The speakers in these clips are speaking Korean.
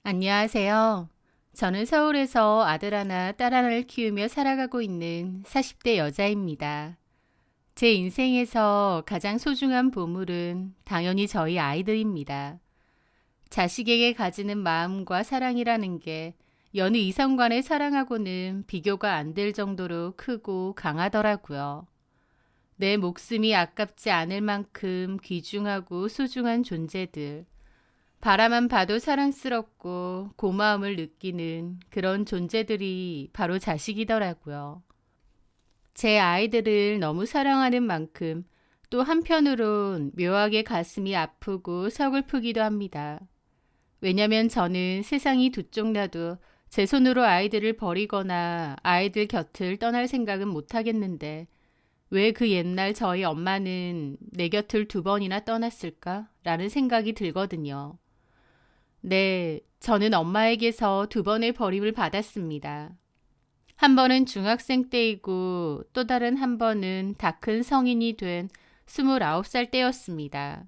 안녕하세요. 저는 서울에서 아들 하나, 딸 하나를 키우며 살아가고 있는 40대 여자입니다. 제 인생에서 가장 소중한 보물은 당연히 저희 아이들입니다. 자식에게 가지는 마음과 사랑이라는 게 여느 이성간의 사랑하고는 비교가 안 될 정도로 크고 강하더라고요. 내 목숨이 아깝지 않을 만큼 귀중하고 소중한 존재들. 바라만 봐도 사랑스럽고 고마움을 느끼는 그런 존재들이 바로 자식이더라고요. 제 아이들을 너무 사랑하는 만큼 또 한편으론 묘하게 가슴이 아프고 서글프기도 합니다. 왜냐면 저는 세상이 두 쪽 나도 제 손으로 아이들을 버리거나 아이들 곁을 떠날 생각은 못 하겠는데 왜 그 옛날 저희 엄마는 내 곁을 두 번이나 떠났을까? 라는 생각이 들거든요. 네, 저는 엄마에게서 두 번의 버림을 받았습니다. 한 번은 중학생 때이고 또 다른 한 번은 다 큰 성인이 된 29살 때였습니다.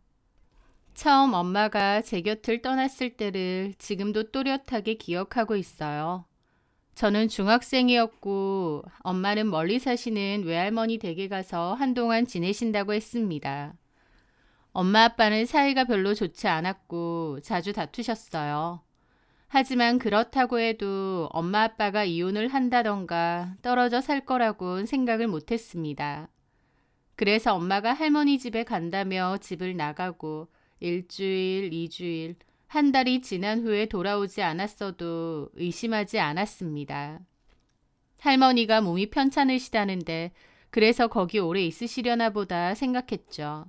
처음 엄마가 제 곁을 떠났을 때를 지금도 또렷하게 기억하고 있어요. 저는 중학생이었고 엄마는 멀리 사시는 외할머니 댁에 가서 한동안 지내신다고 했습니다. 엄마 아빠는 사이가 별로 좋지 않았고 자주 다투셨어요. 하지만 그렇다고 해도 엄마 아빠가 이혼을 한다던가 떨어져 살 거라곤 생각을 못 했습니다. 그래서 엄마가 할머니 집에 간다며 집을 나가고 일주일, 이주일, 한 달이 지난 후에 돌아오지 않았어도 의심하지 않았습니다. 할머니가 몸이 편찮으시다는데 그래서 거기 오래 있으시려나 보다 생각했죠.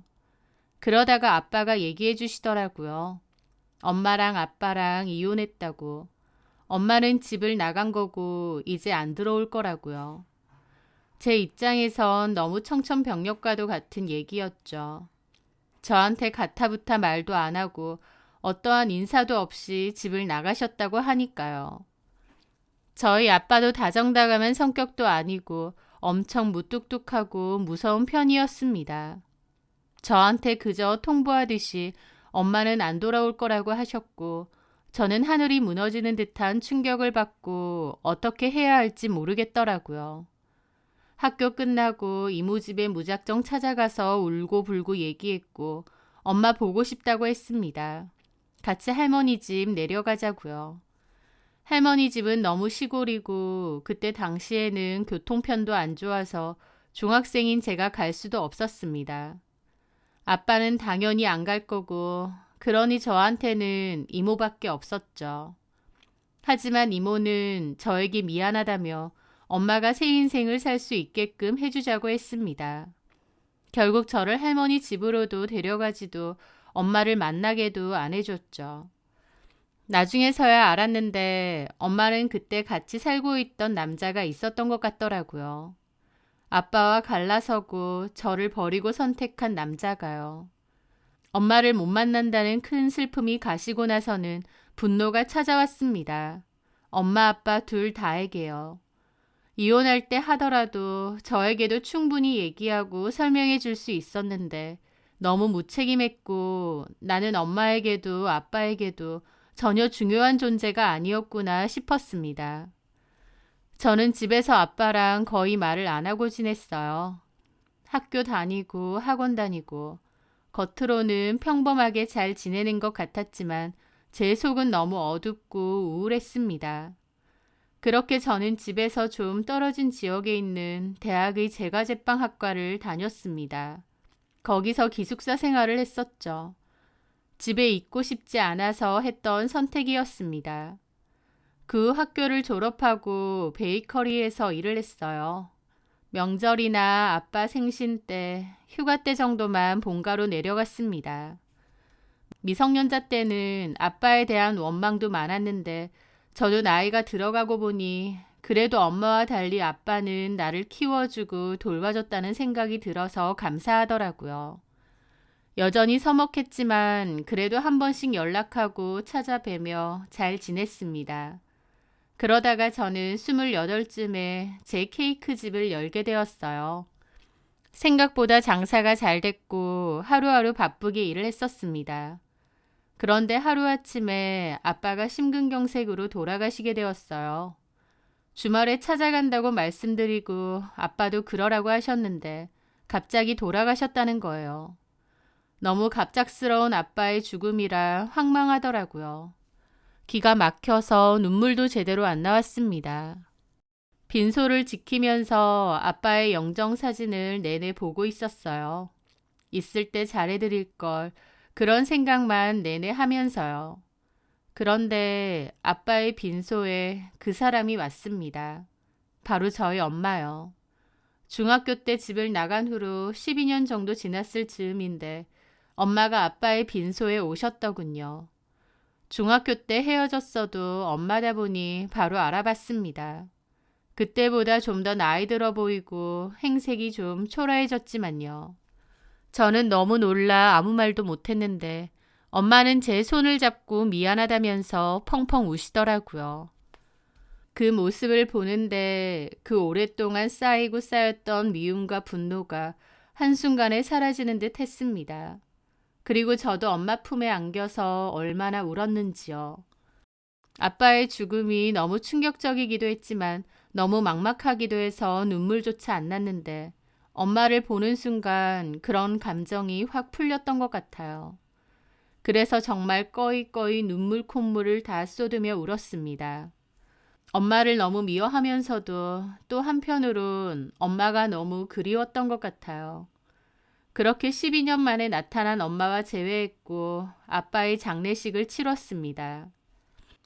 그러다가 아빠가 얘기해 주시더라고요. 엄마랑 아빠랑 이혼했다고. 엄마는 집을 나간 거고 이제 안 들어올 거라고요. 제 입장에선 너무 청천벽력과도 같은 얘기였죠. 저한테 가타부타 말도 안 하고 어떠한 인사도 없이 집을 나가셨다고 하니까요. 저희 아빠도 다정다감한 성격도 아니고 엄청 무뚝뚝하고 무서운 편이었습니다. 저한테 그저 통보하듯이 엄마는 안 돌아올 거라고 하셨고 저는 하늘이 무너지는 듯한 충격을 받고 어떻게 해야 할지 모르겠더라고요. 학교 끝나고 이모 집에 무작정 찾아가서 울고 불고 얘기했고 엄마 보고 싶다고 했습니다. 같이 할머니 집 내려가자고요. 할머니 집은 너무 시골이고 그때 당시에는 교통편도 안 좋아서 중학생인 제가 갈 수도 없었습니다. 아빠는 당연히 안 갈 거고 그러니 저한테는 이모밖에 없었죠. 하지만 이모는 저에게 미안하다며 엄마가 새 인생을 살 수 있게끔 해주자고 했습니다. 결국 저를 할머니 집으로도 데려가지도 엄마를 만나게도 안 해줬죠. 나중에서야 알았는데 엄마는 그때 같이 살고 있던 남자가 있었던 것 같더라고요. 아빠와 갈라서고 저를 버리고 선택한 남자가요. 엄마를 못 만난다는 큰 슬픔이 가시고 나서는 분노가 찾아왔습니다. 엄마 아빠 둘 다에게요. 이혼할 때 하더라도 저에게도 충분히 얘기하고 설명해 줄 수 있었는데 너무 무책임했고 나는 엄마에게도 아빠에게도 전혀 중요한 존재가 아니었구나 싶었습니다. 저는 집에서 아빠랑 거의 말을 안 하고 지냈어요. 학교 다니고 학원 다니고 겉으로는 평범하게 잘 지내는 것 같았지만 제 속은 너무 어둡고 우울했습니다. 그렇게 저는 집에서 좀 떨어진 지역에 있는 대학의 제과제빵학과를 다녔습니다. 거기서 기숙사 생활을 했었죠. 집에 있고 싶지 않아서 했던 선택이었습니다. 그 학교를 졸업하고 베이커리에서 일을 했어요. 명절이나 아빠 생신 때, 휴가 때 정도만 본가로 내려갔습니다. 미성년자 때는 아빠에 대한 원망도 많았는데 저도 나이가 들어가고 보니 그래도 엄마와 달리 아빠는 나를 키워주고 돌봐줬다는 생각이 들어서 감사하더라고요. 여전히 서먹했지만 그래도 한 번씩 연락하고 찾아뵈며 잘 지냈습니다. 그러다가 저는 28쯤에 제 케이크 집을 열게 되었어요. 생각보다 장사가 잘 됐고 하루하루 바쁘게 일을 했었습니다. 그런데 하루아침에 아빠가 심근경색으로 돌아가시게 되었어요. 주말에 찾아간다고 말씀드리고 아빠도 그러라고 하셨는데 갑자기 돌아가셨다는 거예요. 너무 갑작스러운 아빠의 죽음이라 황망하더라고요. 기가 막혀서 눈물도 제대로 안 나왔습니다. 빈소를 지키면서 아빠의 영정사진을 내내 보고 있었어요. 있을 때 잘해드릴 걸 그런 생각만 내내 하면서요. 그런데 아빠의 빈소에 그 사람이 왔습니다. 바로 저희 엄마요. 중학교 때 집을 나간 후로 12년 정도 지났을 즈음인데 엄마가 아빠의 빈소에 오셨더군요. 중학교 때 헤어졌어도 엄마다 보니 바로 알아봤습니다. 그때보다 좀 더 나이 들어 보이고 행색이 좀 초라해졌지만요. 저는 너무 놀라 아무 말도 못했는데 엄마는 제 손을 잡고 미안하다면서 펑펑 우시더라고요. 그 모습을 보는데 그 오랫동안 쌓이고 쌓였던 미움과 분노가 한순간에 사라지는 듯 했습니다. 그리고 저도 엄마 품에 안겨서 얼마나 울었는지요. 아빠의 죽음이 너무 충격적이기도 했지만 너무 막막하기도 해서 눈물조차 안 났는데 엄마를 보는 순간 그런 감정이 확 풀렸던 것 같아요. 그래서 정말 꺼이꺼이 눈물 콧물을 다 쏟으며 울었습니다. 엄마를 너무 미워하면서도 또 한편으론 엄마가 너무 그리웠던 것 같아요. 그렇게 12년 만에 나타난 엄마와 재회했고 아빠의 장례식을 치렀습니다.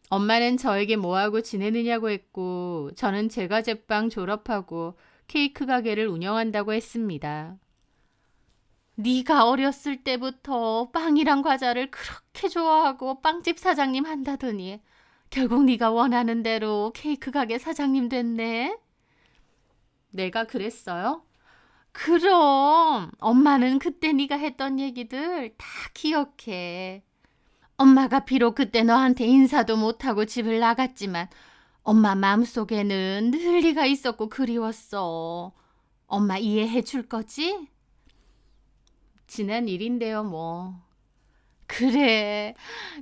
엄마는 저에게 뭐하고 지내느냐고 했고 저는 제과제빵 졸업하고 케이크 가게를 운영한다고 했습니다. 네가 어렸을 때부터 빵이랑 과자를 그렇게 좋아하고 빵집 사장님 한다더니 결국 네가 원하는 대로 케이크 가게 사장님 됐네? 내가 그랬어요? 그럼 엄마는 그때 네가 했던 얘기들 다 기억해. 엄마가 비록 그때 너한테 인사도 못하고 집을 나갔지만 엄마 마음속에는 늘 네가 있었고 그리웠어. 엄마 이해해 줄 거지? 지난 일인데요 뭐. 그래,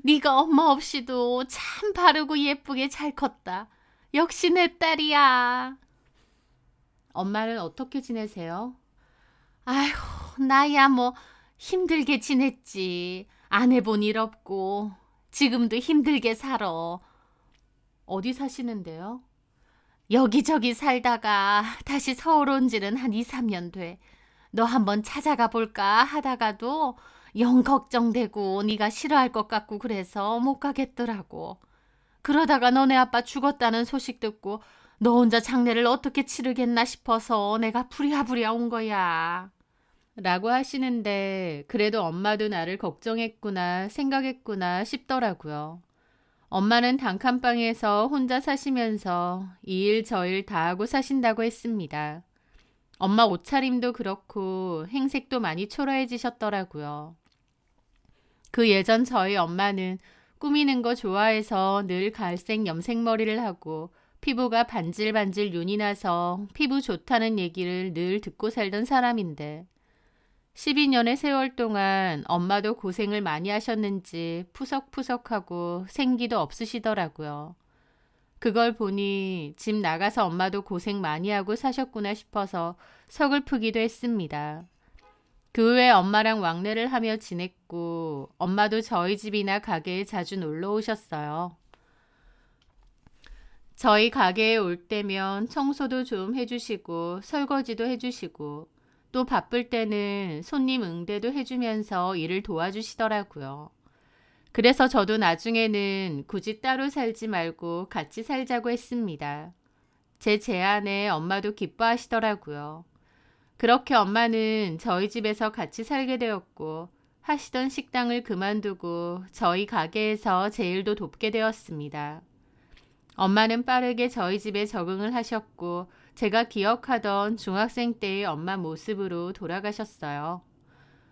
네가 엄마 없이도 참 바르고 예쁘게 잘 컸다. 역시 내 딸이야. 엄마는 어떻게 지내세요? 아휴, 나야 뭐 힘들게 지냈지. 안 해본 일 없고 지금도 힘들게 살아. 어디 사시는데요? 여기저기 살다가 다시 서울 온 지는 한 2, 3년 돼. 너 한번 찾아가 볼까 하다가도 영 걱정되고 네가 싫어할 것 같고 그래서 못 가겠더라고. 그러다가 너네 아빠 죽었다는 소식 듣고 너 혼자 장례를 어떻게 치르겠나 싶어서 내가 부랴부랴 온 거야. 라고 하시는데 그래도 엄마도 나를 걱정했구나 생각했구나 싶더라고요. 엄마는 단칸방에서 혼자 사시면서 이 일 저 일 다 하고 사신다고 했습니다. 엄마 옷차림도 그렇고 행색도 많이 초라해지셨더라고요. 그 예전 저희 엄마는 꾸미는 거 좋아해서 늘 갈색 염색머리를 하고 피부가 반질반질 윤이 나서 피부 좋다는 얘기를 늘 듣고 살던 사람인데 12년의 세월 동안 엄마도 고생을 많이 하셨는지 푸석푸석하고 생기도 없으시더라고요. 그걸 보니 집 나가서 엄마도 고생 많이 하고 사셨구나 싶어서 서글프기도 했습니다. 그 후에 엄마랑 왕래를 하며 지냈고 엄마도 저희 집이나 가게에 자주 놀러 오셨어요. 저희 가게에 올 때면 청소도 좀 해주시고 설거지도 해주시고 또 바쁠 때는 손님 응대도 해주면서 일을 도와주시더라고요. 그래서 저도 나중에는 굳이 따로 살지 말고 같이 살자고 했습니다. 제 제안에 엄마도 기뻐하시더라고요. 그렇게 엄마는 저희 집에서 같이 살게 되었고 하시던 식당을 그만두고 저희 가게에서 제 일도 돕게 되었습니다. 엄마는 빠르게 저희 집에 적응을 하셨고 제가 기억하던 중학생 때의 엄마 모습으로 돌아가셨어요.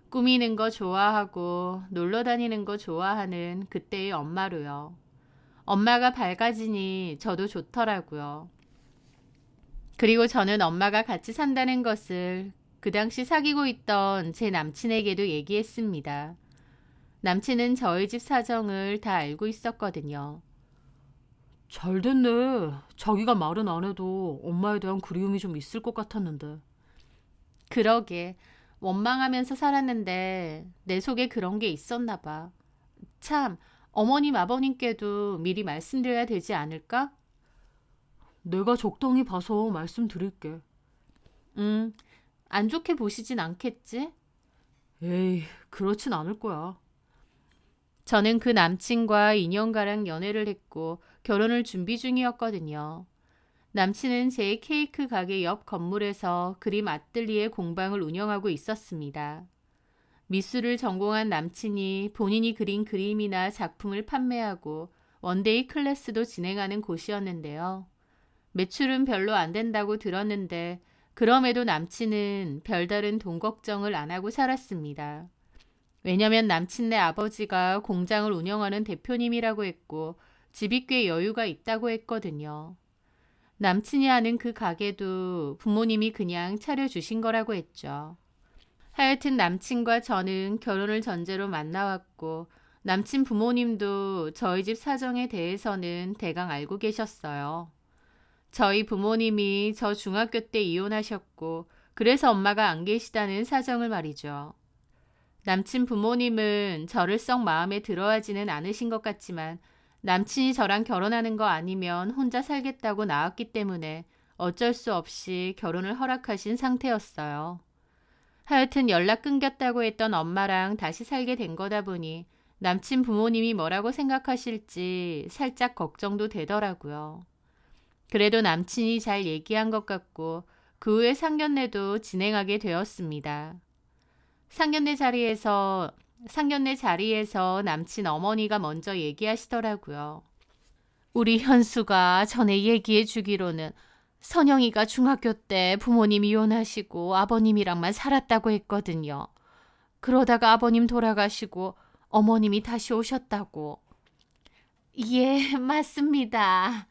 꾸미는 거 좋아하고 놀러 다니는 거 좋아하는 그때의 엄마로요. 엄마가 밝아지니 저도 좋더라고요. 그리고 저는 엄마가 같이 산다는 것을 그 당시 사귀고 있던 제 남친에게도 얘기했습니다. 남친은 저희 집 사정을 다 알고 있었거든요. 잘 됐네. 자기가 말은 안 해도 엄마에 대한 그리움이 좀 있을 것 같았는데. 그러게, 원망하면서 살았는데 내 속에 그런 게 있었나 봐. 참, 어머님 아버님께도 미리 말씀드려야 되지 않을까? 내가 적당히 봐서 말씀드릴게. 음, 안 좋게 보시진 않겠지? 에이, 그렇진 않을 거야. 저는 그 남친과 2년가량 연애를 했고 결혼을 준비 중이었거든요. 남친은 제 케이크 가게 옆 건물에서 그림 아뜰리에 공방을 운영하고 있었습니다. 미술을 전공한 남친이 본인이 그린 그림이나 작품을 판매하고 원데이 클래스도 진행하는 곳이었는데요. 매출은 별로 안 된다고 들었는데 그럼에도 남친은 별다른 돈 걱정을 안 하고 살았습니다. 왜냐면 남친네 아버지가 공장을 운영하는 대표님이라고 했고 집이 꽤 여유가 있다고 했거든요. 남친이 하는 그 가게도 부모님이 그냥 차려주신 거라고 했죠. 하여튼 남친과 저는 결혼을 전제로 만나왔고 남친 부모님도 저희 집 사정에 대해서는 대강 알고 계셨어요. 저희 부모님이 저 중학교 때 이혼하셨고 그래서 엄마가 안 계시다는 사정을 말이죠. 남친 부모님은 저를 썩 마음에 들어하지는 않으신 것 같지만 남친이 저랑 결혼하는 거 아니면 혼자 살겠다고 나왔기 때문에 어쩔 수 없이 결혼을 허락하신 상태였어요. 하여튼 연락 끊겼다고 했던 엄마랑 다시 살게 된 거다 보니 남친 부모님이 뭐라고 생각하실지 살짝 걱정도 되더라고요. 그래도 남친이 잘 얘기한 것 같고 그 후에 상견례도 진행하게 되었습니다. 상견례 자리에서 남친 어머니가 먼저 얘기하시더라고요. 우리 현수가 전에 얘기해 주기로는 선영이가 중학교 때 부모님 이혼하시고 아버님이랑만 살았다고 했거든요. 그러다가 아버님 돌아가시고 어머님이 다시 오셨다고. 예, 맞습니다.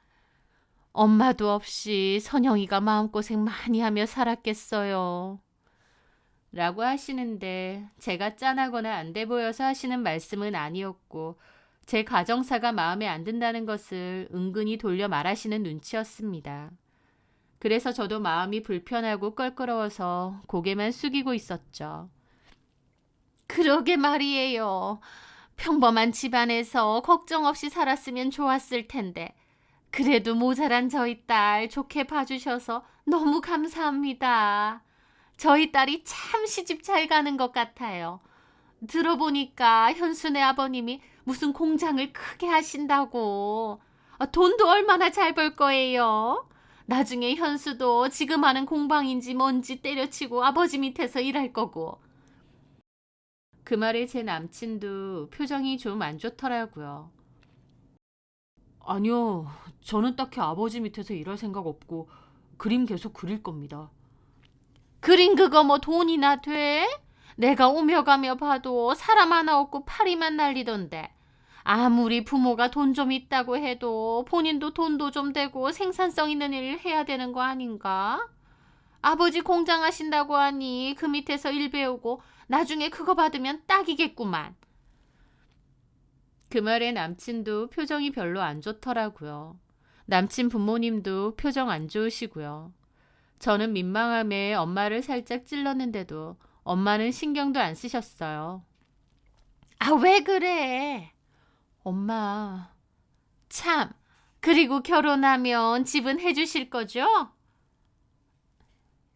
엄마도 없이 선영이가 마음고생 많이 하며 살았겠어요. 라고 하시는데 제가 짠하거나 안 돼 보여서 하시는 말씀은 아니었고 제 가정사가 마음에 안 든다는 것을 은근히 돌려 말하시는 눈치였습니다. 그래서 저도 마음이 불편하고 껄끄러워서 고개만 숙이고 있었죠. 그러게 말이에요. 평범한 집안에서 걱정 없이 살았으면 좋았을 텐데 그래도 모자란 저희 딸 좋게 봐주셔서 너무 감사합니다. 저희 딸이 참 시집 잘 가는 것 같아요. 들어보니까 현수네 아버님이 무슨 공장을 크게 하신다고. 돈도 얼마나 잘 벌 거예요. 나중에 현수도 지금 하는 공방인지 뭔지 때려치고 아버지 밑에서 일할 거고. 그 말에 제 남친도 표정이 좀 안 좋더라고요. 아니요, 저는 딱히 아버지 밑에서 일할 생각 없고 그림 계속 그릴 겁니다. 그림 그거 뭐 돈이나 돼? 내가 오며 가며 봐도 사람 하나 없고 파리만 날리던데. 아무리 부모가 돈 좀 있다고 해도 본인도 돈도 좀 되고 생산성 있는 일을 해야 되는 거 아닌가? 아버지 공장 하신다고 하니 그 밑에서 일 배우고 나중에 그거 받으면 딱이겠구만. 그 말에 남친도 표정이 별로 안 좋더라고요. 남친 부모님도 표정 안 좋으시고요. 저는 민망함에 엄마를 살짝 찔렀는데도 엄마는 신경도 안 쓰셨어요. 아, 왜 그래? 엄마, 참, 그리고 결혼하면 집은 해주실 거죠?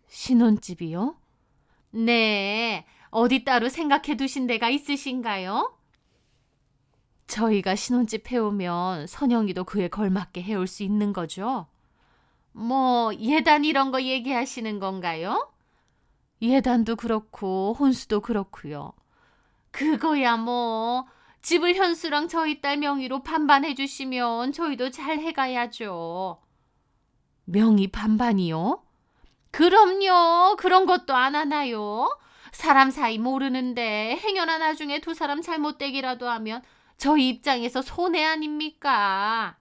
신혼집이요? 네, 어디 따로 생각해 두신 데가 있으신가요? 저희가 신혼집 해오면 선영이도 그에 걸맞게 해올 수 있는 거죠? 뭐 예단 이런 거 얘기하시는 건가요? 예단도 그렇고 혼수도 그렇고요. 그거야 뭐 집을 현수랑 저희 딸 명의로 반반 해주시면 저희도 잘 해가야죠. 명의 반반이요? 그럼요. 그런 것도 안 하나요? 사람 사이 모르는데 행여나 나중에 두 사람 잘못되기라도 하면 저희 입장에서 손해 아닙니까?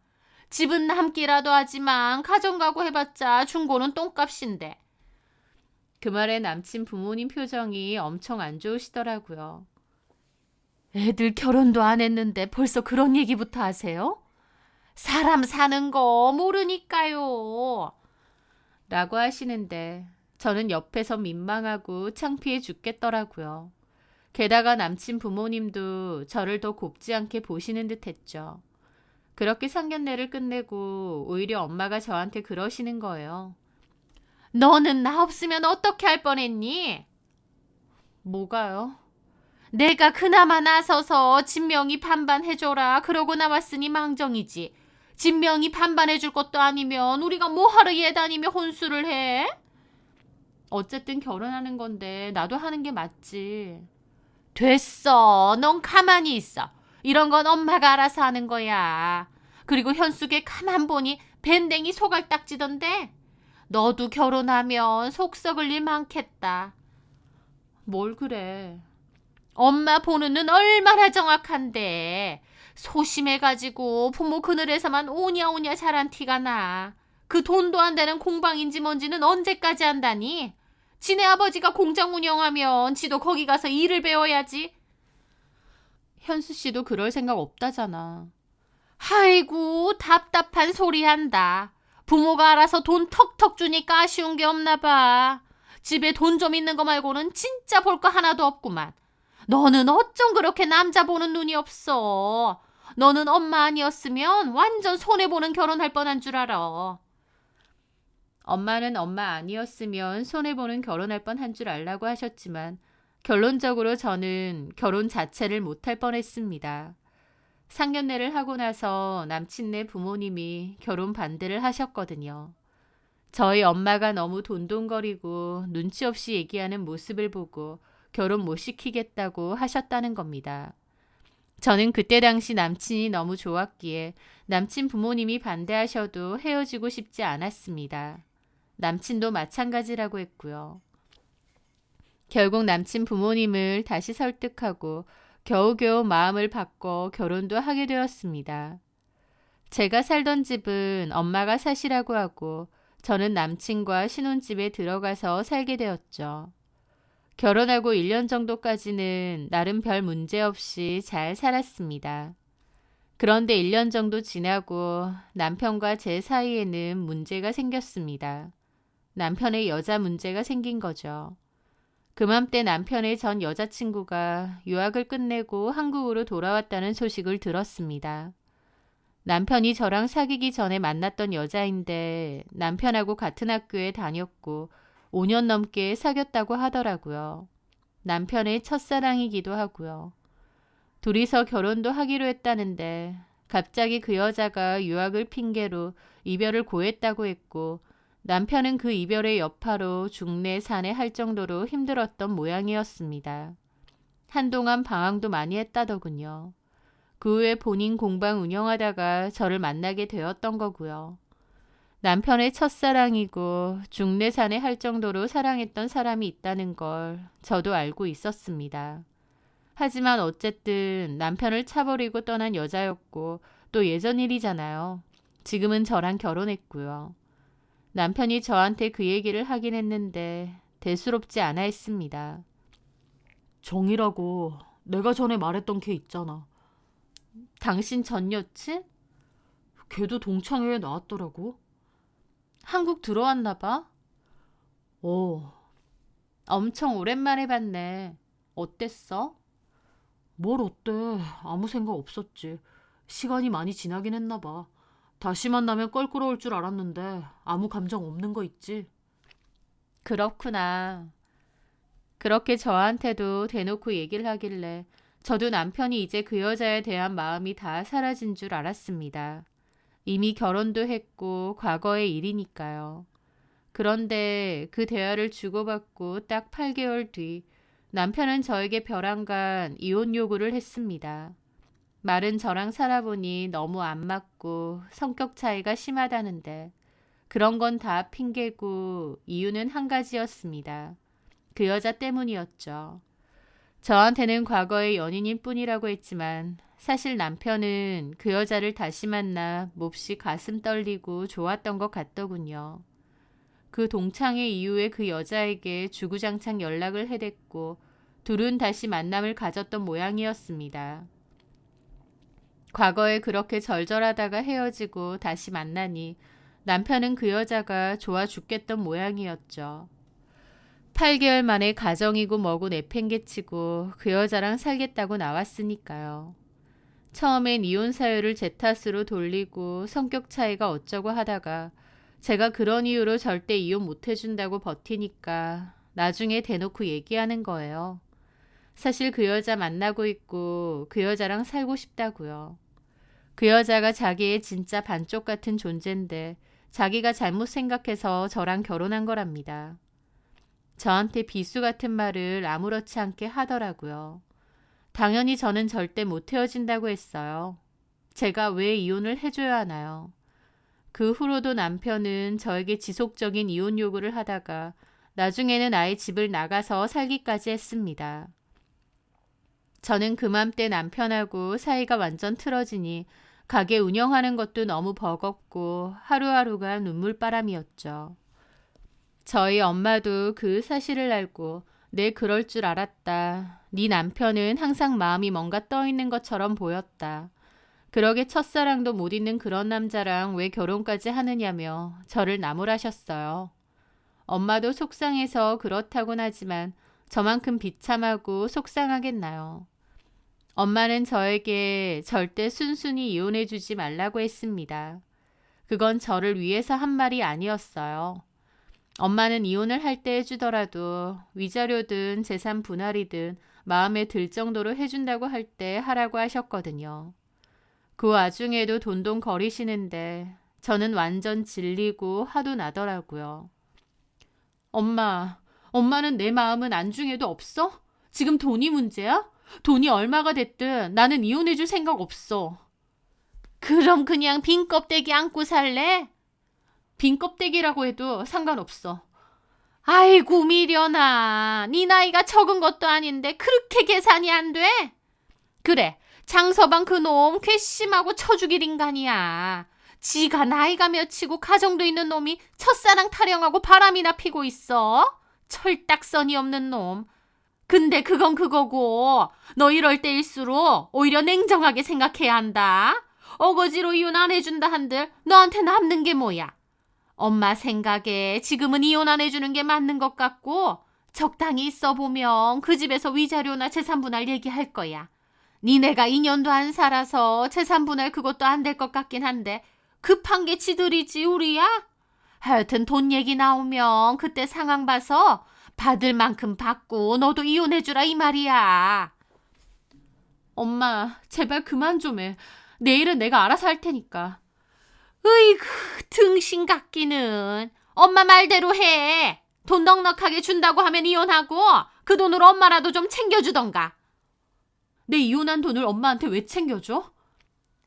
집은 남기라도 하지만 가정가구 해봤자 중고는 똥값인데. 그 말에 남친 부모님 표정이 엄청 안 좋으시더라고요. 애들 결혼도 안 했는데 벌써 그런 얘기부터 하세요? 사람 사는 거 모르니까요. 라고 하시는데 저는 옆에서 민망하고 창피해 죽겠더라고요. 게다가 남친 부모님도 저를 더 곱지 않게 보시는 듯 했죠. 그렇게 상견례를 끝내고 오히려 엄마가 저한테 그러시는 거예요. 너는 나 없으면 어떻게 할 뻔했니? 뭐가요? 내가 그나마 나서서 진명이 반반해줘라 그러고 나왔으니 망정이지. 진명이 반반해줄 것도 아니면 우리가 뭐하러 얘 다니며 혼수를 해? 어쨌든 결혼하는 건데 나도 하는 게 맞지. 됐어. 넌 가만히 있어. 이런 건 엄마가 알아서 하는 거야. 그리고 현숙이 가만 보니 밴댕이 소갈딱지던데. 너도 결혼하면 속 썩을 일 많겠다. 뭘 그래. 엄마 보는 눈 얼마나 정확한데. 소심해가지고 부모 그늘에서만 오냐오냐 자란 티가 나. 그 돈도 안 되는 공방인지 뭔지는 언제까지 한다니? 지네 아버지가 공장 운영하면 지도 거기 가서 일을 배워야지. 현수 씨도 그럴 생각 없다잖아. 아이고 답답한 소리 한다. 부모가 알아서 돈 턱턱 주니까 아쉬운 게 없나 봐. 집에 돈 좀 있는 거 말고는 진짜 볼 거 하나도 없구만. 너는 어쩜 그렇게 남자 보는 눈이 없어. 너는 엄마 아니었으면 완전 손해보는 결혼할 뻔한 줄 알아. 엄마는 엄마 아니었으면 손해보는 결혼할 뻔한 줄 알라고 하셨지만 결론적으로 저는 결혼 자체를 못할 뻔했습니다. 상견례를 하고 나서 남친네 부모님이 결혼 반대를 하셨거든요. 저희 엄마가 너무 돈돈거리고 눈치 없이 얘기하는 모습을 보고 결혼 못 시키겠다고 하셨다는 겁니다. 저는 그때 당시 남친이 너무 좋았기에 남친 부모님이 반대하셔도 헤어지고 싶지 않았습니다. 남친도 마찬가지라고 했고요. 결국 남친 부모님을 다시 설득하고 겨우겨우 마음을 바꿔 결혼도 하게 되었습니다. 제가 살던 집은 엄마가 사시라고 하고 저는 남친과 신혼집에 들어가서 살게 되었죠. 결혼하고 1년 정도까지는 나름 별 문제 없이 잘 살았습니다. 그런데 1년 정도 지나고 남편과 제 사이에는 문제가 생겼습니다. 남편의 여자 문제가 생긴 거죠. 그맘때 남편의 전 여자친구가 유학을 끝내고 한국으로 돌아왔다는 소식을 들었습니다. 남편이 저랑 사귀기 전에 만났던 여자인데 남편하고 같은 학교에 다녔고 5년 넘게 사귀었다고 하더라고요. 남편의 첫사랑이기도 하고요. 둘이서 결혼도 하기로 했다는데 갑자기 그 여자가 유학을 핑계로 이별을 고했다고 했고 남편은 그 이별의 여파로 중내 산에 할 정도로 힘들었던 모양이었습니다. 한동안 방황도 많이 했다더군요. 그 후에 본인 공방 운영하다가 저를 만나게 되었던 거고요. 남편의 첫사랑이고 중내산에 할 정도로 사랑했던 사람이 있다는 걸 저도 알고 있었습니다. 하지만 어쨌든 남편을 차버리고 떠난 여자였고 또 예전 일이잖아요. 지금은 저랑 결혼했고요. 남편이 저한테 그 얘기를 하긴 했는데 대수롭지 않아 했습니다. 정이라고 내가 전에 말했던 걔 있잖아. 당신 전 여친? 걔도 동창회에 나왔더라고. 한국 들어왔나 봐? 어, 엄청 오랜만에 봤네. 어땠어? 뭘 어때. 아무 생각 없었지. 시간이 많이 지나긴 했나 봐. 다시 만나면 껄끄러울 줄 알았는데 아무 감정 없는 거 있지. 그렇구나. 그렇게 저한테도 대놓고 얘기를 하길래 저도 남편이 이제 그 여자에 대한 마음이 다 사라진 줄 알았습니다. 이미 결혼도 했고 과거의 일이니까요. 그런데 그 대화를 주고받고 딱 8개월 뒤 남편은 저에게 벼랑간 이혼 요구를 했습니다. 말은 저랑 살아보니 너무 안 맞고 성격 차이가 심하다는데 그런 건 다 핑계고 이유는 한 가지였습니다. 그 여자 때문이었죠. 저한테는 과거의 연인일 뿐이라고 했지만 사실 남편은 그 여자를 다시 만나 몹시 가슴 떨리고 좋았던 것 같더군요. 그 동창회 이후에 그 여자에게 주구장창 연락을 해댔고 둘은 다시 만남을 가졌던 모양이었습니다. 과거에 그렇게 절절하다가 헤어지고 다시 만나니 남편은 그 여자가 좋아 죽겠던 모양이었죠. 8개월 만에 가정이고 뭐고 내팽개치고 그 여자랑 살겠다고 나왔으니까요. 처음엔 이혼 사유를 제 탓으로 돌리고 성격 차이가 어쩌고 하다가 제가 그런 이유로 절대 이혼 못 해준다고 버티니까 나중에 대놓고 얘기하는 거예요. 사실 그 여자 만나고 있고 그 여자랑 살고 싶다고요. 그 여자가 자기의 진짜 반쪽 같은 존재인데 자기가 잘못 생각해서 저랑 결혼한 거랍니다. 저한테 비수 같은 말을 아무렇지 않게 하더라고요. 당연히 저는 절대 못 헤어진다고 했어요. 제가 왜 이혼을 해줘야 하나요? 그 후로도 남편은 저에게 지속적인 이혼 요구를 하다가 나중에는 아예 집을 나가서 살기까지 했습니다. 저는 그맘때 남편하고 사이가 완전 틀어지니 가게 운영하는 것도 너무 버겁고 하루하루가 눈물바람이었죠. 저희 엄마도 그 사실을 알고 내 그럴 줄 알았다. 네 남편은 항상 마음이 뭔가 떠있는 것처럼 보였다. 그러게 첫사랑도 못 잊는 그런 남자랑 왜 결혼까지 하느냐며 저를 나무라셨어요. 엄마도 속상해서 그렇다곤 하지만 저만큼 비참하고 속상하겠나요. 엄마는 저에게 절대 순순히 이혼해주지 말라고 했습니다. 그건 저를 위해서 한 말이 아니었어요. 엄마는 이혼을 할 때 해주더라도 위자료든 재산 분할이든 마음에 들 정도로 해준다고 할 때 하라고 하셨거든요. 그 와중에도 돈돈 거리시는데 저는 완전 질리고 화도 나더라고요. 엄마는 내 마음은 안중에도 없어? 지금 돈이 문제야? 돈이 얼마가 됐든 나는 이혼해줄 생각 없어. 그럼 그냥 빈 껍데기 안고 살래? 빈 껍데기라고 해도 상관없어. 아이고 미련아, 네 나이가 적은 것도 아닌데 그렇게 계산이 안 돼? 그래, 장서방 그놈 괘씸하고 처죽일 인간이야. 지가 나이가 몇이고 가정도 있는 놈이 첫사랑 타령하고 바람이나 피고 있어. 철딱서니 없는 놈. 근데 그건 그거고 너 이럴 때일수록 오히려 냉정하게 생각해야 한다. 어거지로 이혼 안 해준다 한들 너한테 남는 게 뭐야? 엄마 생각에 지금은 이혼 안 해주는 게 맞는 것 같고 적당히 있어보면 그 집에서 위자료나 재산분할 얘기할 거야. 니네가 2년도 안 살아서 재산분할 그것도 안 될 것 같긴 한데 급한 게 지들이지 우리야? 하여튼 돈 얘기 나오면 그때 상황 봐서 받을 만큼 받고 너도 이혼해주라 이 말이야. 엄마 제발 그만 좀 해. 내일은 내가 알아서 할 테니까. 으이구 등신 같기는. 엄마 말대로 해. 돈 넉넉하게 준다고 하면 이혼하고 그 돈으로 엄마라도 좀 챙겨주던가. 내 이혼한 돈을 엄마한테 왜 챙겨줘?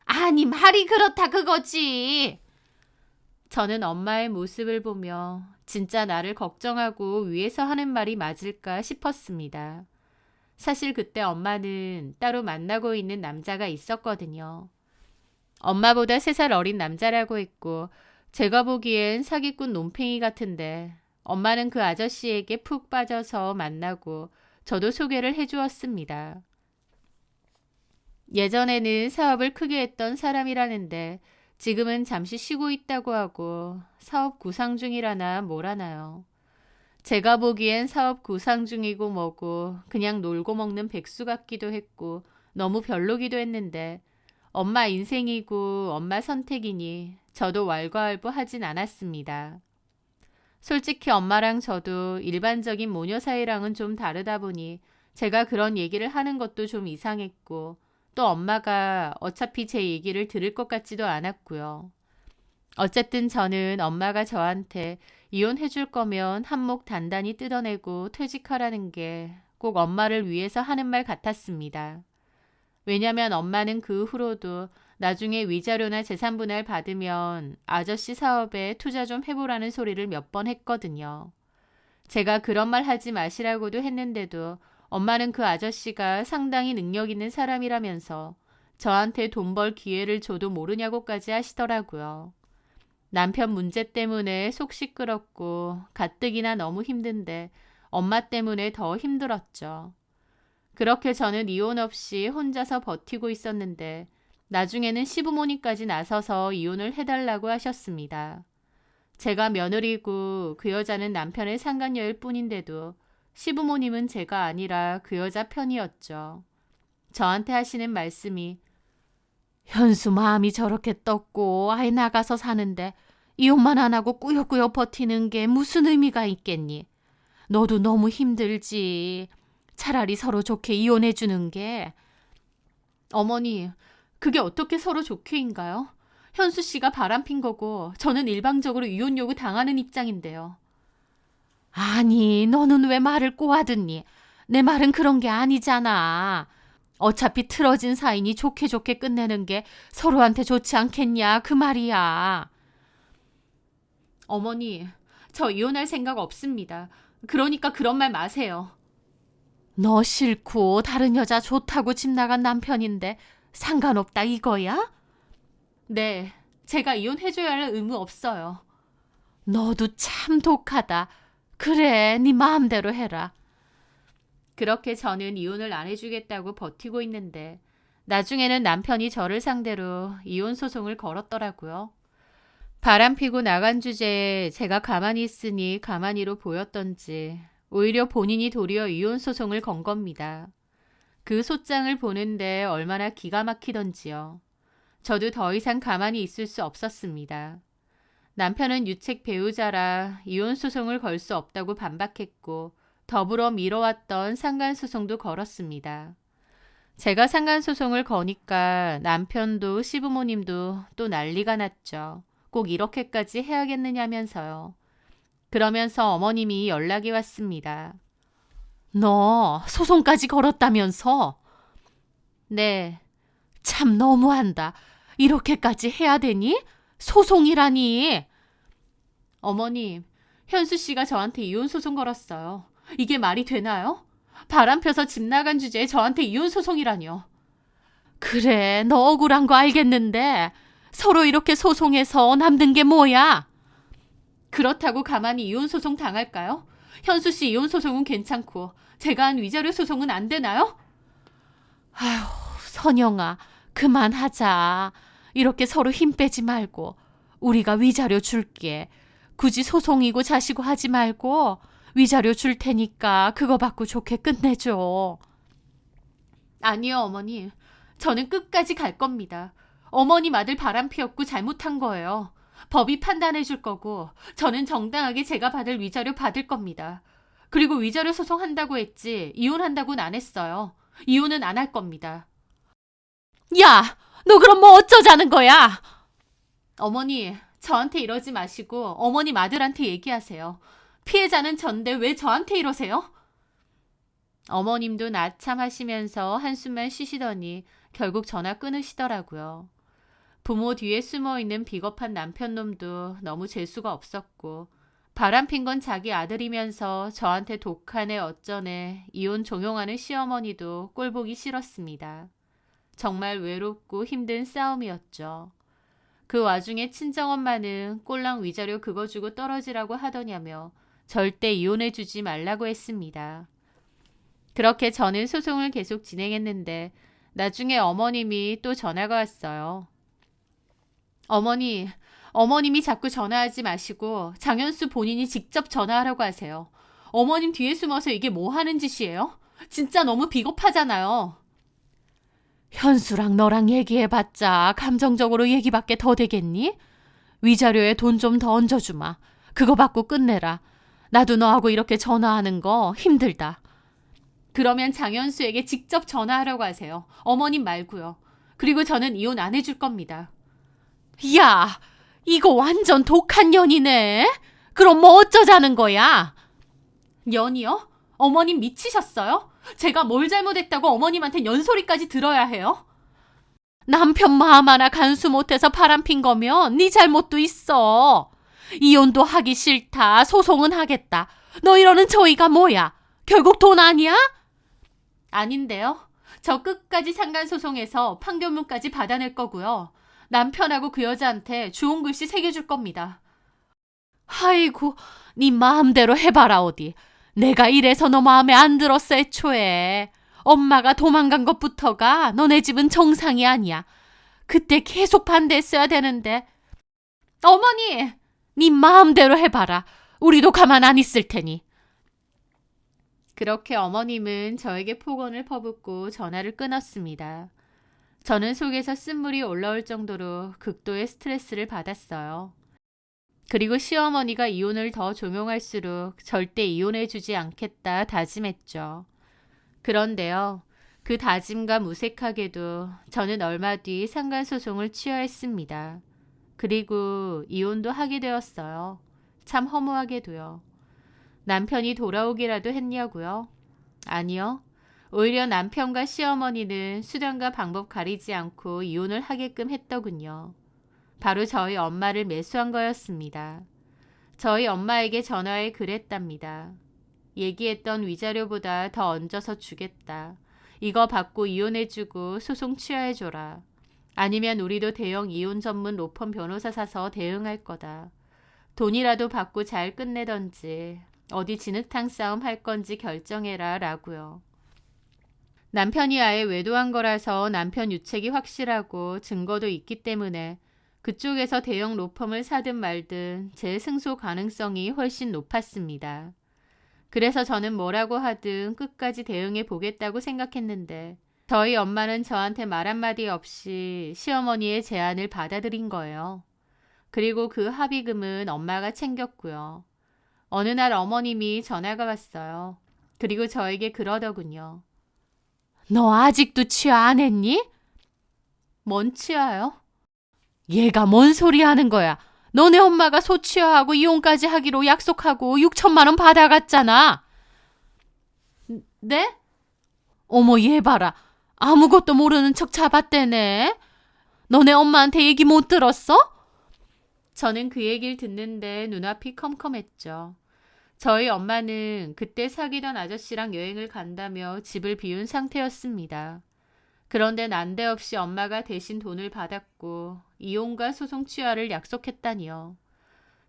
아니 말이 그렇다 그거지. 저는 엄마의 모습을 보며 진짜 나를 걱정하고 위해서 하는 말이 맞을까 싶었습니다. 사실 그때 엄마는 따로 만나고 있는 남자가 있었거든요. 엄마보다 3살 어린 남자라고 했고 제가 보기엔 사기꾼 논팽이 같은데 엄마는 그 아저씨에게 푹 빠져서 만나고 저도 소개를 해주었습니다. 예전에는 사업을 크게 했던 사람이라는데 지금은 잠시 쉬고 있다고 하고 사업 구상 중이라나 뭐라나요. 제가 보기엔 사업 구상 중이고 뭐고 그냥 놀고 먹는 백수 같기도 했고 너무 별로기도 했는데 엄마 인생이고 엄마 선택이니 저도 왈가왈부하진 않았습니다. 솔직히 엄마랑 저도 일반적인 모녀 사이랑은 좀 다르다 보니 제가 그런 얘기를 하는 것도 좀 이상했고 또 엄마가 어차피 제 얘기를 들을 것 같지도 않았고요. 어쨌든 저는 엄마가 저한테 이혼해줄 거면 한몫 단단히 뜯어내고 퇴직하라는 게 꼭 엄마를 위해서 하는 말 같았습니다. 왜냐면 엄마는 그 후로도 나중에 위자료나 재산분할 받으면 아저씨 사업에 투자 좀 해보라는 소리를 몇 번 했거든요. 제가 그런 말 하지 마시라고도 했는데도 엄마는 그 아저씨가 상당히 능력 있는 사람이라면서 저한테 돈 벌 기회를 줘도 모르냐고까지 하시더라고요. 남편 문제 때문에 속 시끄럽고 가뜩이나 너무 힘든데 엄마 때문에 더 힘들었죠. 그렇게 저는 이혼 없이 혼자서 버티고 있었는데 나중에는 시부모님까지 나서서 이혼을 해달라고 하셨습니다. 제가 며느리고 그 여자는 남편의 상간녀일 뿐인데도 시부모님은 제가 아니라 그 여자 편이었죠. 저한테 하시는 말씀이 현수 마음이 저렇게 떴고 아예 나가서 사는데 이혼만 안 하고 꾸역꾸역 버티는 게 무슨 의미가 있겠니? 너도 너무 힘들지. 차라리 서로 좋게 이혼해 주는 게. 어머니, 그게 어떻게 서로 좋게인가요? 현수 씨가 바람핀 거고 저는 일방적으로 이혼 요구 당하는 입장인데요. 아니, 너는 왜 말을 꼬아듣니? 내 말은 그런 게 아니잖아. 어차피 틀어진 사이니 좋게 좋게 끝내는 게 서로한테 좋지 않겠냐, 그 말이야. 어머니, 저 이혼할 생각 없습니다. 그러니까 그런 말 마세요. 너 싫고 다른 여자 좋다고 집 나간 남편인데 상관없다 이거야? 네, 제가 이혼해줘야 할 의무 없어요. 너도 참 독하다. 그래, 네 마음대로 해라. 그렇게 저는 이혼을 안 해주겠다고 버티고 있는데 나중에는 남편이 저를 상대로 이혼 소송을 걸었더라고요. 바람피고 나간 주제에 제가 가만히 있으니 가만히로 보였던지 오히려 본인이 도리어 이혼 소송을 건 겁니다. 그 소장을 보는데 얼마나 기가 막히던지요. 저도 더 이상 가만히 있을 수 없었습니다. 남편은 유책 배우자라 이혼 소송을 걸 수 없다고 반박했고 더불어 미뤄왔던 상간소송도 걸었습니다. 제가 상간소송을 거니까 남편도 시부모님도 또 난리가 났죠. 꼭 이렇게까지 해야겠느냐면서요. 그러면서 어머님이 연락이 왔습니다. 너 소송까지 걸었다면서? 네. 참 너무한다. 이렇게까지 해야 되니? 소송이라니. 어머님, 현수 씨가 저한테 이혼 소송 걸었어요. 이게 말이 되나요? 바람 펴서 집 나간 주제에 저한테 이혼 소송이라뇨. 그래, 너 억울한 거 알겠는데 서로 이렇게 소송해서 남는 게 뭐야? 그렇다고 가만히 이혼 소송 당할까요? 현수 씨 이혼 소송은 괜찮고 제가 한 위자료 소송은 안 되나요? 아휴, 선영아, 그만하자. 이렇게 서로 힘 빼지 말고 우리가 위자료 줄게. 굳이 소송이고 자시고 하지 말고 위자료 줄 테니까 그거 받고 좋게 끝내줘. 아니요, 어머니. 저는 끝까지 갈 겁니다. 어머님 아들 바람 피웠고 잘못한 거예요. 법이 판단해 줄 거고 저는 정당하게 제가 받을 위자료 받을 겁니다. 그리고 위자료 소송한다고 했지 이혼한다고는 안 했어요. 이혼은 안 할 겁니다. 야! 너 그럼 뭐 어쩌자는 거야? 어머니, 저한테 이러지 마시고 어머님 아들한테 얘기하세요. 피해자는 전데 왜 저한테 이러세요? 어머님도 나참하시면서 한숨만 쉬시더니 결국 전화 끊으시더라고요. 부모 뒤에 숨어있는 비겁한 남편놈도 너무 재수가 없었고 바람핀 건 자기 아들이면서 저한테 독하네 어쩌네 이혼 종용하는 시어머니도 꼴보기 싫었습니다. 정말 외롭고 힘든 싸움이었죠. 그 와중에 친정엄마는 꼴랑 위자료 그거 주고 떨어지라고 하더냐며 절대 이혼해주지 말라고 했습니다. 그렇게 저는 소송을 계속 진행했는데 나중에 어머님이 또 전화가 왔어요. 어머님이 자꾸 전화하지 마시고 장현수 본인이 직접 전화하라고 하세요. 어머님 뒤에 숨어서 이게 뭐 하는 짓이에요? 진짜 너무 비겁하잖아요. 현수랑 너랑 얘기해봤자 감정적으로 얘기밖에 더 되겠니? 위자료에 돈 좀 더 얹어주마. 그거 받고 끝내라. 나도 너하고 이렇게 전화하는 거 힘들다. 그러면 장현수에게 직접 전화하라고 하세요. 어머님 말고요. 그리고 저는 이혼 안 해줄 겁니다. 야, 이거 완전 독한 년이네. 그럼 뭐 어쩌자는 거야? 년이요? 어머님 미치셨어요? 제가 뭘 잘못했다고 어머님한테 연소리까지 들어야 해요? 남편 마음 하나 간수 못해서 바람핀 거면 네 잘못도 있어. 이혼도 하기 싫다. 소송은 하겠다. 너 이러는 저희가 뭐야? 결국 돈 아니야? 아닌데요. 저 끝까지 상간소송해서 판결문까지 받아낼 거고요. 남편하고 그 여자한테 좋은 글씨 새겨줄 겁니다. 아이고, 네 마음대로 해봐라 어디. 내가 이래서 너 마음에 안 들었어 애초에. 엄마가 도망간 것부터가 너네 집은 정상이 아니야. 그때 계속 반대했어야 되는데. 어머니, 네 마음대로 해봐라. 우리도 가만 안 있을 테니. 그렇게 어머님은 저에게 폭언을 퍼붓고 전화를 끊었습니다. 저는 속에서 쓴물이 올라올 정도로 극도의 스트레스를 받았어요. 그리고 시어머니가 이혼을 더 종용할수록 절대 이혼해주지 않겠다 다짐했죠. 그런데요, 그 다짐과 무색하게도 저는 얼마 뒤 상간소송을 취하했습니다. 그리고 이혼도 하게 되었어요. 참 허무하게도요. 남편이 돌아오기라도 했냐고요? 아니요. 오히려 남편과 시어머니는 수단과 방법 가리지 않고 이혼을 하게끔 했더군요. 바로 저희 엄마를 매수한 거였습니다. 저희 엄마에게 전화해 그랬답니다. 얘기했던 위자료보다 더 얹어서 주겠다. 이거 받고 이혼해주고 소송 취하해줘라. 아니면 우리도 대형 이혼 전문 로펌 변호사 사서 대응할 거다. 돈이라도 받고 잘 끝내던지 어디 진흙탕 싸움 할 건지 결정해라 라고요. 남편이 아예 외도한 거라서 남편 유책이 확실하고 증거도 있기 때문에 그쪽에서 대형 로펌을 사든 말든 제 승소 가능성이 훨씬 높았습니다. 그래서 저는 뭐라고 하든 끝까지 대응해 보겠다고 생각했는데 저희 엄마는 저한테 말 한마디 없이 시어머니의 제안을 받아들인 거예요. 그리고 그 합의금은 엄마가 챙겼고요. 어느 날 어머님이 전화가 왔어요. 그리고 저에게 그러더군요. 너 아직도 취하 안 했니? 뭔 취하요? 얘가 뭔 소리 하는 거야. 너네 엄마가 소취하하고 이혼까지 하기로 약속하고 6천만 원 받아갔잖아. 네? 어머 얘 봐라. 아무것도 모르는 척 잡았대네. 너네 엄마한테 얘기 못 들었어? 저는 그 얘기를 듣는데 눈앞이 컴컴했죠. 저희 엄마는 그때 사귀던 아저씨랑 여행을 간다며 집을 비운 상태였습니다. 그런데 난데없이 엄마가 대신 돈을 받았고 이혼과 소송 취하를 약속했다니요.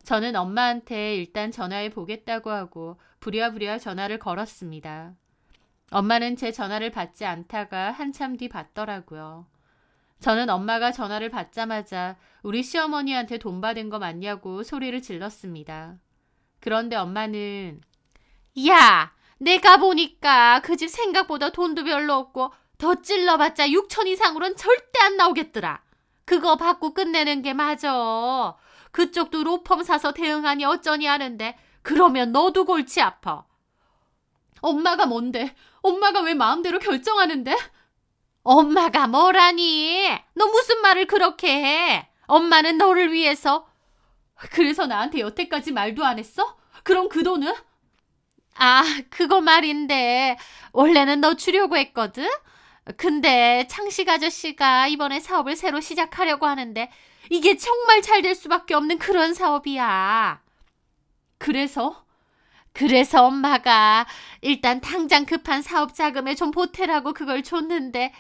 저는 엄마한테 일단 전화해 보겠다고 하고 부랴부랴 전화를 걸었습니다. 엄마는 제 전화를 받지 않다가 한참 뒤 받더라고요. 저는 엄마가 전화를 받자마자 우리 시어머니한테 돈 받은 거 맞냐고 소리를 질렀습니다. 그런데 엄마는 야, 내가 보니까 그 집 생각보다 돈도 별로 없고 더 찔러봤자 6천 이상으로는 절대 안 나오겠더라. 그거 받고 끝내는 게 맞아. 그쪽도 로펌 사서 대응하니 어쩌니 하는데 그러면 너도 골치 아파. 엄마가 뭔데? 엄마가 왜 마음대로 결정하는데? 엄마가 뭐라니? 너 무슨 말을 그렇게 해? 엄마는 너를 위해서. 그래서 나한테 여태까지 말도 안 했어? 그럼 그 돈은? 아, 그거 말인데 원래는 너 주려고 했거든? 근데 창식 아저씨가 이번에 사업을 새로 시작하려고 하는데 이게 정말 잘 될 수밖에 없는 그런 사업이야. 그래서 엄마가 일단 당장 급한 사업 자금에 좀 보태라고 그걸 줬는데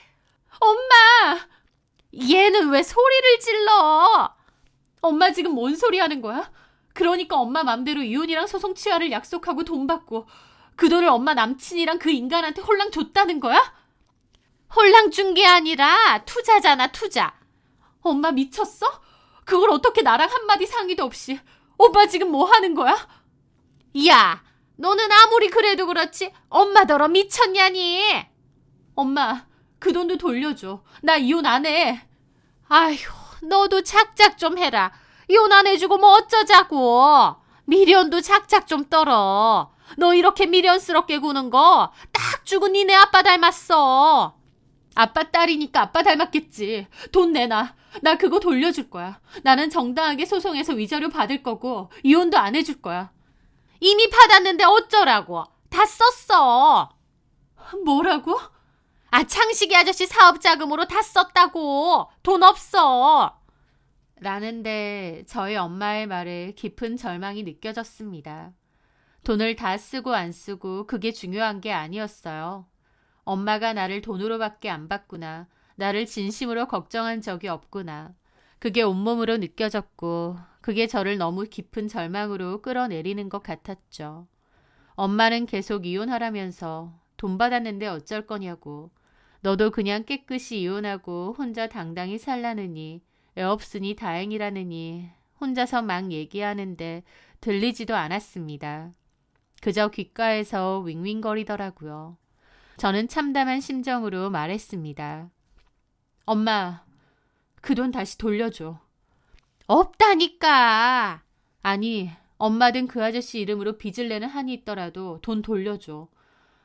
엄마! 얘는 왜 소리를 질러? 엄마 지금 뭔 소리 하는 거야? 그러니까 엄마 맘대로 이혼이랑 소송 취하를 약속하고 돈 받고 그 돈을 엄마 남친이랑 그 인간한테 홀랑 줬다는 거야? 홀랑 준 게 아니라 투자잖아, 투자. 엄마 미쳤어? 그걸 어떻게 나랑 한마디 상의도 없이. 엄마 지금 뭐 하는 거야? 야, 너는 아무리 그래도 그렇지 엄마더러 미쳤냐니? 엄마, 그 돈도 돌려줘. 나 이혼 안 해. 아휴, 너도 작작 좀 해라. 이혼 안 해주고 뭐 어쩌자고. 미련도 작작 좀 떨어. 너 이렇게 미련스럽게 구는 거 딱 죽은 니네 아빠 닮았어. 아빠 딸이니까 아빠 닮았겠지. 돈 내놔. 나 그거 돌려줄 거야. 나는 정당하게 소송해서 위자료 받을 거고 이혼도 안 해줄 거야. 이미 받았는데 어쩌라고. 다 썼어. 뭐라고? 아, 창식이 아저씨 사업 자금으로 다 썼다고. 돈 없어. 라는데 저희 엄마의 말에 깊은 절망이 느껴졌습니다. 돈을 다 쓰고 안 쓰고 그게 중요한 게 아니었어요. 엄마가 나를 돈으로밖에 안 봤구나. 나를 진심으로 걱정한 적이 없구나. 그게 온몸으로 느껴졌고 그게 저를 너무 깊은 절망으로 끌어내리는 것 같았죠. 엄마는 계속 이혼하라면서 돈 받았는데 어쩔 거냐고. 너도 그냥 깨끗이 이혼하고 혼자 당당히 살라느니 애 없으니 다행이라느니 혼자서 막 얘기하는데 들리지도 않았습니다. 그저 귓가에서 윙윙거리더라고요. 저는 참담한 심정으로 말했습니다. 엄마, 그 돈 다시 돌려줘. 없다니까. 아니, 엄마든 그 아저씨 이름으로 빚을 내는 한이 있더라도 돈 돌려줘.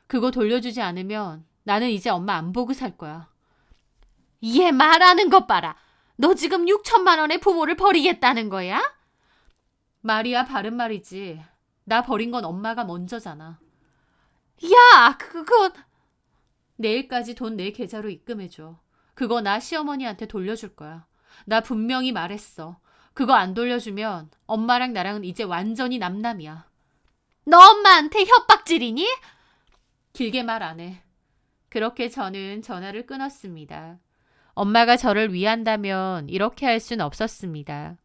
그거 돌려주지 않으면 나는 이제 엄마 안 보고 살 거야. 얘 말하는 것 봐라. 너 지금 6천만 원의 부모를 버리겠다는 거야? 말이야 바른 말이지. 나 버린 건 엄마가 먼저잖아. 야, 그건... 내일까지 돈 내 계좌로 입금해줘. 그거 나 시어머니한테 돌려줄 거야. 나 분명히 말했어. 그거 안 돌려주면 엄마랑 나랑은 이제 완전히 남남이야. 너 엄마한테 협박질이니? 길게 말 안 해. 그렇게 저는 전화를 끊었습니다. 엄마가 저를 위한다면 이렇게 할 순 없었습니다.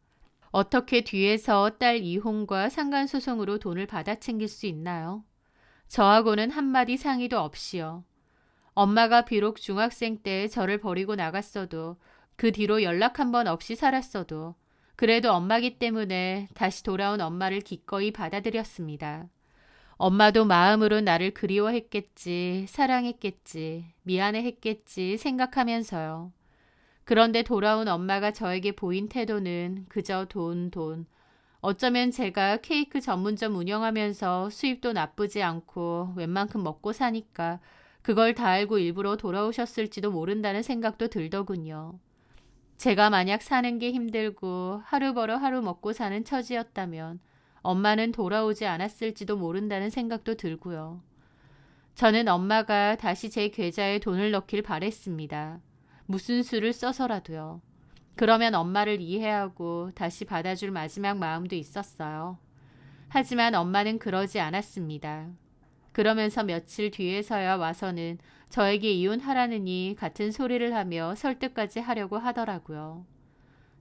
어떻게 뒤에서 딸 이혼과 상간소송으로 돈을 받아 챙길 수 있나요? 저하고는 한마디 상의도 없이요. 엄마가 비록 중학생 때 저를 버리고 나갔어도 그 뒤로 연락 한 번 없이 살았어도 그래도 엄마기 때문에 다시 돌아온 엄마를 기꺼이 받아들였습니다. 엄마도 마음으로 나를 그리워했겠지, 사랑했겠지, 미안해했겠지 생각하면서요. 그런데 돌아온 엄마가 저에게 보인 태도는 그저 돈. 어쩌면 제가 케이크 전문점 운영하면서 수입도 나쁘지 않고 웬만큼 먹고 사니까 그걸 다 알고 일부러 돌아오셨을지도 모른다는 생각도 들더군요. 제가 만약 사는 게 힘들고 하루 벌어 하루 먹고 사는 처지였다면 엄마는 돌아오지 않았을지도 모른다는 생각도 들고요. 저는 엄마가 다시 제 계좌에 돈을 넣길 바랬습니다. 무슨 수를 써서라도요. 그러면 엄마를 이해하고 다시 받아줄 마지막 마음도 있었어요. 하지만 엄마는 그러지 않았습니다. 그러면서 며칠 뒤에서야 와서는 저에게 이혼하라느니 같은 소리를 하며 설득까지 하려고 하더라고요.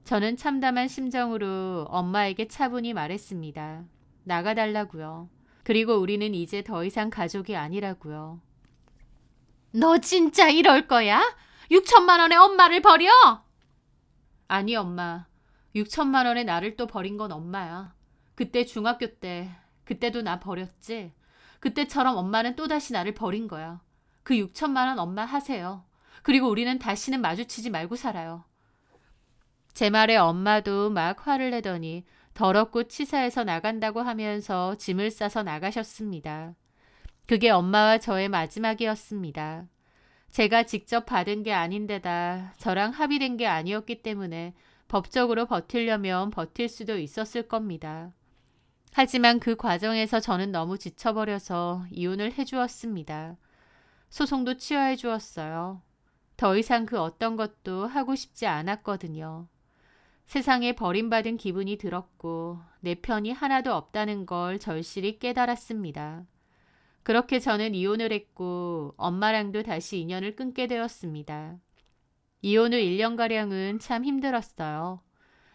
저는 참담한 심정으로 엄마에게 차분히 말했습니다. 나가달라고요. 그리고 우리는 이제 더 이상 가족이 아니라고요. 너 진짜 이럴 거야? 6천만 원에 엄마를 버려? 아니 엄마. 6천만 원에 나를 또 버린 건 엄마야. 그때 중학교 때, 그때도 나 버렸지. 그때처럼 엄마는 또다시 나를 버린 거야. 그 6천만 원 엄마 하세요. 그리고 우리는 다시는 마주치지 말고 살아요. 제 말에 엄마도 막 화를 내더니 더럽고 치사해서 나간다고 하면서 짐을 싸서 나가셨습니다. 그게 엄마와 저의 마지막이었습니다. 제가 직접 받은 게 아닌데다 저랑 합의된 게 아니었기 때문에 법적으로 버티려면 버틸 수도 있었을 겁니다. 하지만 그 과정에서 저는 너무 지쳐버려서 이혼을 해주었습니다. 소송도 취하해 주었어요. 더 이상 그 어떤 것도 하고 싶지 않았거든요. 세상에 버림받은 기분이 들었고 내 편이 하나도 없다는 걸 절실히 깨달았습니다. 그렇게 저는 이혼을 했고 엄마랑도 다시 인연을 끊게 되었습니다. 이혼 후 1년가량은 참 힘들었어요.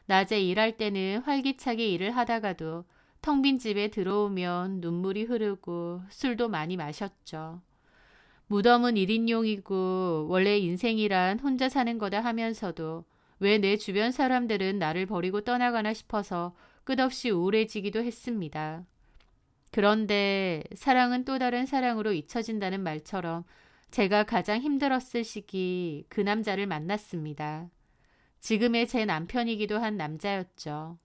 낮에 일할 때는 활기차게 일을 하다가도 텅 빈 집에 들어오면 눈물이 흐르고 술도 많이 마셨죠. 무덤은 1인용이고 원래 인생이란 혼자 사는 거다 하면서도 왜 내 주변 사람들은 나를 버리고 떠나가나 싶어서 끝없이 우울해지기도 했습니다. 그런데 사랑은 또 다른 사랑으로 잊혀진다는 말처럼 제가 가장 힘들었을 시기 그 남자를 만났습니다. 지금의 제 남편이기도 한 남자였죠.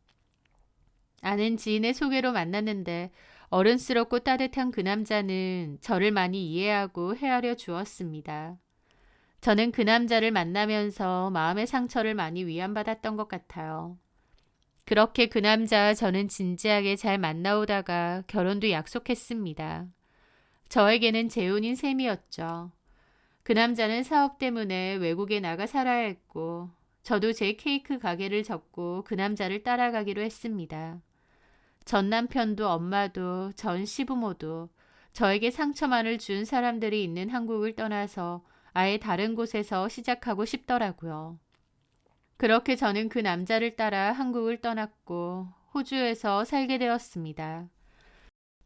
아는 지인의 소개로 만났는데 어른스럽고 따뜻한 그 남자는 저를 많이 이해하고 헤아려 주었습니다. 저는 그 남자를 만나면서 마음의 상처를 많이 위안받았던 것 같아요. 그렇게 그 남자와 저는 진지하게 잘 만나오다가 결혼도 약속했습니다. 저에게는 재혼인 셈이었죠. 그 남자는 사업 때문에 외국에 나가 살아야 했고 저도 제 케이크 가게를 접고 그 남자를 따라가기로 했습니다. 전 남편도 엄마도 전 시부모도 저에게 상처만을 준 사람들이 있는 한국을 떠나서 아예 다른 곳에서 시작하고 싶더라고요. 그렇게 저는 그 남자를 따라 한국을 떠났고 호주에서 살게 되었습니다.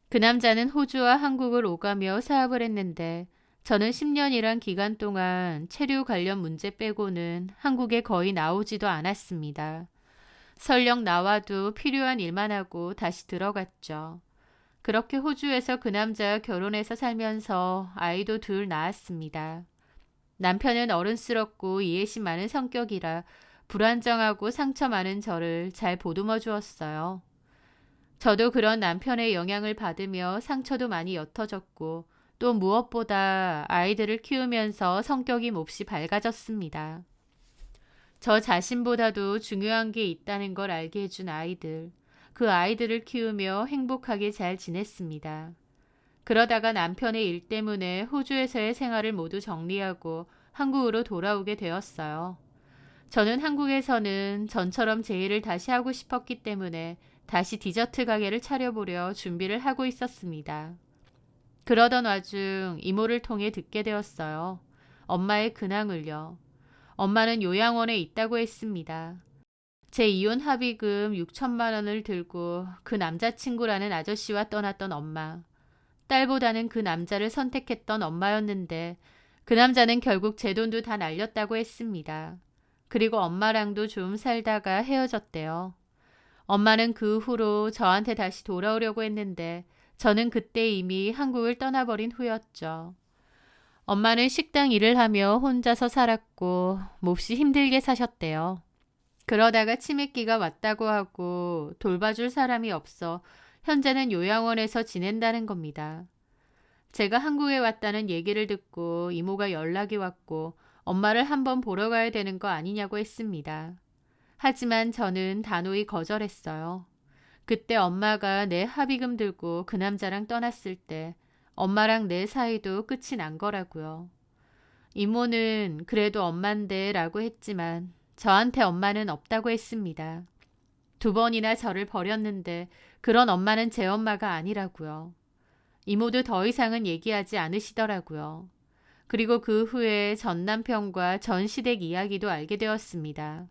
그 남자는 호주와 한국을 오가며 사업을 했는데 저는 10년이란 기간 동안 체류 관련 문제 빼고는 한국에 거의 나오지도 않았습니다. 설령 나와도 필요한 일만 하고 다시 들어갔죠. 그렇게 호주에서 그 남자와 결혼해서 살면서 아이도 둘 낳았습니다. 남편은 어른스럽고 이해심 많은 성격이라 불안정하고 상처 많은 저를 잘 보듬어 주었어요. 저도 그런 남편의 영향을 받으며 상처도 많이 옅어졌고 또 무엇보다 아이들을 키우면서 성격이 몹시 밝아졌습니다. 저 자신보다도 중요한 게 있다는 걸 알게 해준 아이들. 그 아이들을 키우며 행복하게 잘 지냈습니다. 그러다가 남편의 일 때문에 호주에서의 생활을 모두 정리하고 한국으로 돌아오게 되었어요. 저는 한국에서는 전처럼 제 일을 다시 하고 싶었기 때문에 다시 디저트 가게를 차려보려 준비를 하고 있었습니다. 그러던 와중 이모를 통해 듣게 되었어요. 엄마의 근황을요. 엄마는 요양원에 있다고 했습니다. 제 이혼 합의금 6천만 원을 들고 그 남자친구라는 아저씨와 떠났던 엄마. 딸보다는 그 남자를 선택했던 엄마였는데 그 남자는 결국 제 돈도 다 날렸다고 했습니다. 그리고 엄마랑도 좀 살다가 헤어졌대요. 엄마는 그 후로 저한테 다시 돌아오려고 했는데 저는 그때 이미 한국을 떠나버린 후였죠. 엄마는 식당 일을 하며 혼자서 살았고 몹시 힘들게 사셨대요. 그러다가 치매기가 왔다고 하고 돌봐줄 사람이 없어 현재는 요양원에서 지낸다는 겁니다. 제가 한국에 왔다는 얘기를 듣고 이모가 연락이 왔고 엄마를 한번 보러 가야 되는 거 아니냐고 했습니다. 하지만 저는 단호히 거절했어요. 그때 엄마가 내 합의금 들고 그 남자랑 떠났을 때 엄마랑 내 사이도 끝이 난 거라고요. 이모는 그래도 엄만데 라고 했지만 저한테 엄마는 없다고 했습니다. 2번이나 저를 버렸는데 그런 엄마는 제 엄마가 아니라고요. 이모도 더 이상은 얘기하지 않으시더라고요. 그리고 그 후에 전 남편과 전 시댁 이야기도 알게 되었습니다.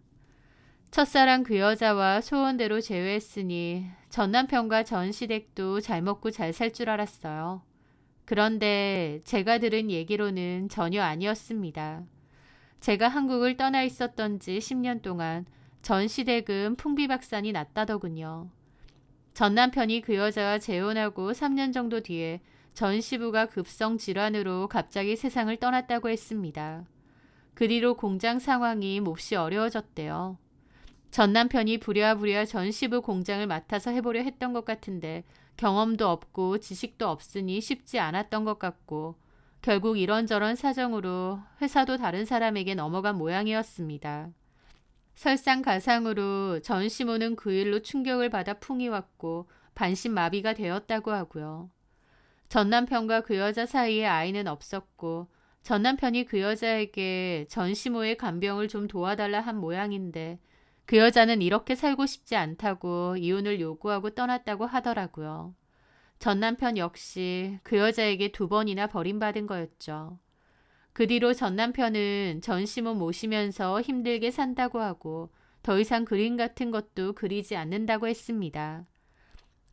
첫사랑 그 여자와 소원대로 재회했으니 전 남편과 전 시댁도 잘 먹고 잘 살 줄 알았어요. 그런데 제가 들은 얘기로는 전혀 아니었습니다. 제가 한국을 떠나 있었던 지 10년 동안 전 시댁은 풍비박산이 났다더군요. 전 남편이 그 여자와 재혼하고 3년 정도 뒤에 전 시부가 급성 질환으로 갑자기 세상을 떠났다고 했습니다. 그 뒤로 공장 상황이 몹시 어려워졌대요. 전 남편이 부랴부랴 전 시부 공장을 맡아서 해보려 했던 것 같은데 경험도 없고 지식도 없으니 쉽지 않았던 것 같고 결국 이런저런 사정으로 회사도 다른 사람에게 넘어간 모양이었습니다. 설상가상으로 전 시모는 그 일로 충격을 받아 풍이 왔고 반신마비가 되었다고 하고요. 전 남편과 그 여자 사이에 아이는 없었고 전 남편이 그 여자에게 전 시모의 간병을 좀 도와달라 한 모양인데 그 여자는 이렇게 살고 싶지 않다고 이혼을 요구하고 떠났다고 하더라고요. 전 남편 역시 그 여자에게 2번이나 버림받은 거였죠. 그 뒤로 전 남편은 전 시모 모시면서 힘들게 산다고 하고 더 이상 그림 같은 것도 그리지 않는다고 했습니다.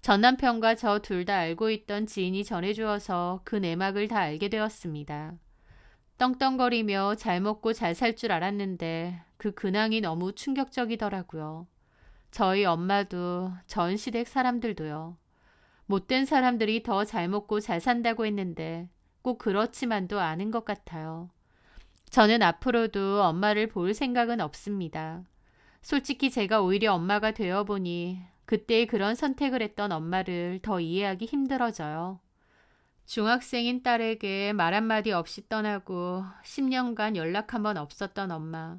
전 남편과 저 둘 다 알고 있던 지인이 전해주어서 그 내막을 다 알게 되었습니다. 떵떵거리며 잘 먹고 잘 살 줄 알았는데 그 근황이 너무 충격적이더라고요. 저희 엄마도 전 시댁 사람들도요. 못된 사람들이 더 잘 먹고 잘 산다고 했는데 꼭 그렇지만도 않은 것 같아요. 저는 앞으로도 엄마를 볼 생각은 없습니다. 솔직히 제가 오히려 엄마가 되어보니 그때 그런 선택을 했던 엄마를 더 이해하기 힘들어져요. 중학생인 딸에게 말 한마디 없이 떠나고 10년간 연락 한번 없었던 엄마.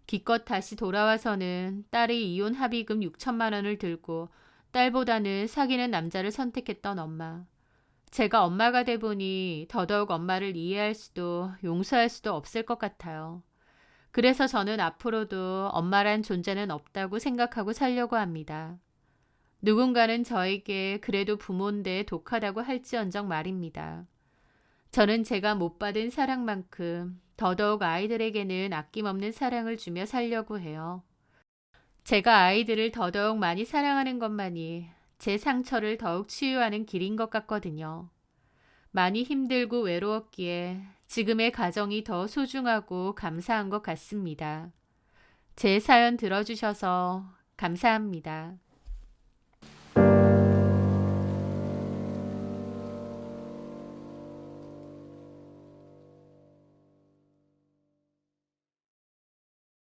기껏 다시 돌아와서는 딸이 이혼 합의금 6천만 원을 들고 딸보다는 사귀는 남자를 선택했던 엄마. 제가 엄마가 돼보니 더더욱 엄마를 이해할 수도 용서할 수도 없을 것 같아요. 그래서 저는 앞으로도 엄마란 존재는 없다고 생각하고 살려고 합니다. 누군가는 저에게 그래도 부모인데 독하다고 할지언정 말입니다. 저는 제가 못 받은 사랑만큼 더더욱 아이들에게는 아낌없는 사랑을 주며 살려고 해요. 제가 아이들을 더더욱 많이 사랑하는 것만이 제 상처를 더욱 치유하는 길인 것 같거든요. 많이 힘들고 외로웠기에 지금의 가정이 더 소중하고 감사한 것 같습니다. 제 사연 들어주셔서 감사합니다.